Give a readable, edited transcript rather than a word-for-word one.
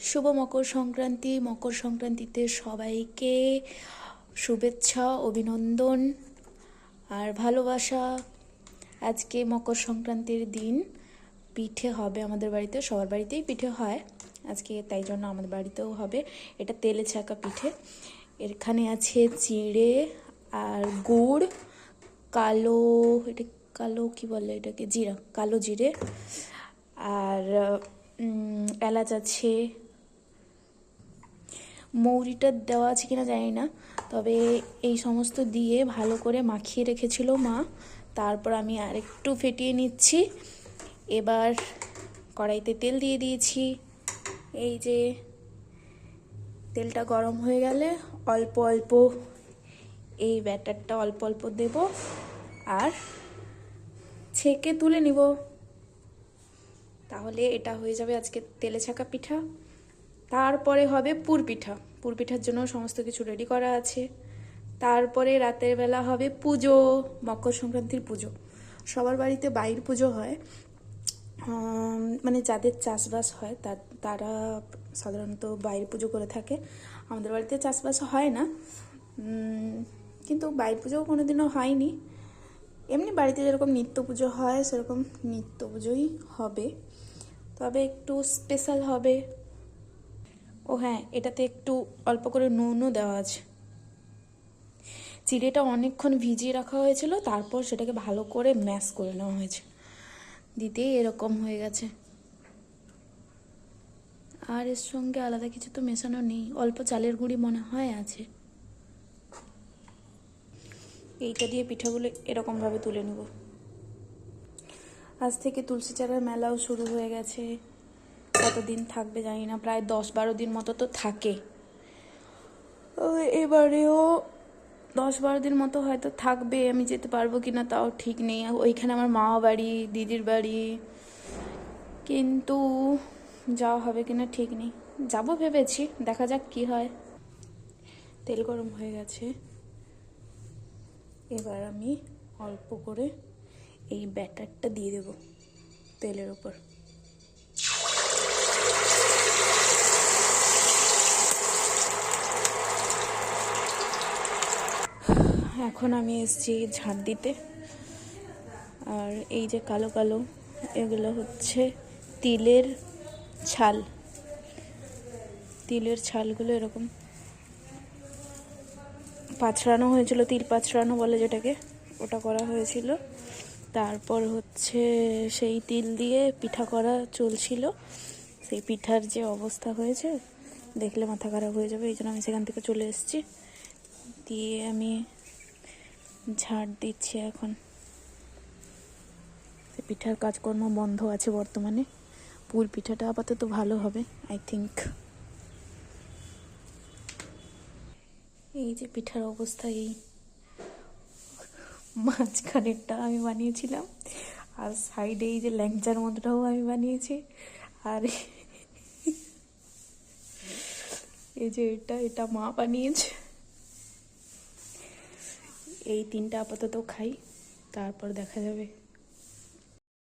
শুভ মকর সংক্রান্তি। মকর সংক্রান্তিতে সবাইকে শুভেচ্ছা, অভিনন্দন আর ভালোবাসা। আজকে মকর সংক্রান্তির দিন পিঠে হবে আমাদের বাড়িতে, সবার বাড়িতেই পিঠে হয় আজকে, তাই জন্য আমাদের বাড়িতেও হবে। এটা তেলে ছাঁকা পিঠে। এখানে আছে চিড়ে আর গুড়, কালো, এটা কালো কি বলে এটাকে, জিরা, কালো জিরে, আর এলাচ আছে। মৌরিটা দেওয়া আছে কিনা জানি না, তবে এই সমস্ত দিয়ে ভালো করে মাখিয়ে রেখেছিল মা। তারপর আমি আরেকটু ফেটিয়ে নিচ্ছি। এবার কড়াইতে তেল দিয়ে দিয়েছি। এই যে তেলটা গরম হয়ে গেলে অল্প অল্প এই ব্যাটারটা অল্প অল্প দেব আর ছেঁকে তুলে নিব। তাহলে এটা হয়ে যাবে আজকে তেলে ছাঁকা পিঠা। তারপরে হবে পুর পিঠা। পুর পিঠার জন্য সমস্ত কিছু রেডি করা আছে। তারপরে রাতের বেলা হবে পুজো, মকর সংক্রান্তির পুজো। সবার বাড়িতে বাইর পুজো হয়, মানে যাদের চাষবাস হয় তারা সাধারণত বাইর পুজো করে থাকে। আমাদের বাড়িতে চাষবাস হয় না, কিন্তু বাইর পুজোও কোনোদিনও হয়নি। এমনি বাড়িতে যেরকম নিত্য পুজো হয় সেরকম নিত্য পুজোই হবে, তবে একটু স্পেশাল হবে। ও হ্যাঁ, এটাতে একটু অল্প করে নুনও দেওয়া আছে। চিড়েটা অনেকক্ষণ ভিজিয়ে রাখা হয়েছিল, তারপর সেটাকে ভালো করে ম্যাশ করে নেওয়া হয়েছে, দিতেই এরকম হয়ে গেছে। আর এর সঙ্গে আলাদা কিছু তো মেশানো নেই, অল্প চালের গুঁড়ি মনে হয় আছে। এইটা দিয়ে পিঠাগুলো এরকমভাবে তুলে নেব। আজ থেকে তুলসী চারার মেলাও শুরু হয়ে গেছে। কতদিন থাকবে জানি না, প্রায় 10-12 দিন মতো তো থাকে। এবারেও 10-12 দিন মতো হয়তো থাকবে। আমি যেতে পারবো কিনা তাও ঠিক নেই। ওইখানে আমার মা বাড়ি, দিদির বাড়ি, কিন্তু যাওয়া হবে কিনা ঠিক নেই। যাবো ভেবেছি, দেখা যাক কি হয়। তেল গরম হয়ে গেছে, এবার আমি অল্প করে এই ব্যাটারটা দিয়ে দেব তেলের ওপর। এখন আমি এসেছি ঝাড় দিতে। আর এই যে কালো কালো এগুলো হচ্ছে তিলের ছাল। তিলের ছালগুলো এরকম পাছড়ানো হয়েছিল, তিল পাছড়ানো বলে যেটাকে, ওটা করা হয়েছিল। তারপর হচ্ছে সেই তিল দিয়ে পিঠা করা চলছিল। সেই পিঠার যে অবস্থা হয়েছে দেখলে মাথা খারাপ হয়ে যাবে, এই জন্য আমি সেখান থেকে চলে এসেছি। দিয়ে আমি ঝাড় দিচ্ছি এখন। পিঠার কাজকর্ম বন্ধ আছে বর্তমানে। পুর পিঠাটা আপাতত ভালো হবে আই থিঙ্ক। এই যে পিঠার অবস্থা, এই মাঝখানেরটা আমি বানিয়েছিলাম, আর সাইডে এই যে ল্যাংচার মতোটাও আমি বানিয়েছি, আর এই যে এটা মা বানিয়েছে। এই তিনটা আপাতত খাই, তারপর দেখা যাবে।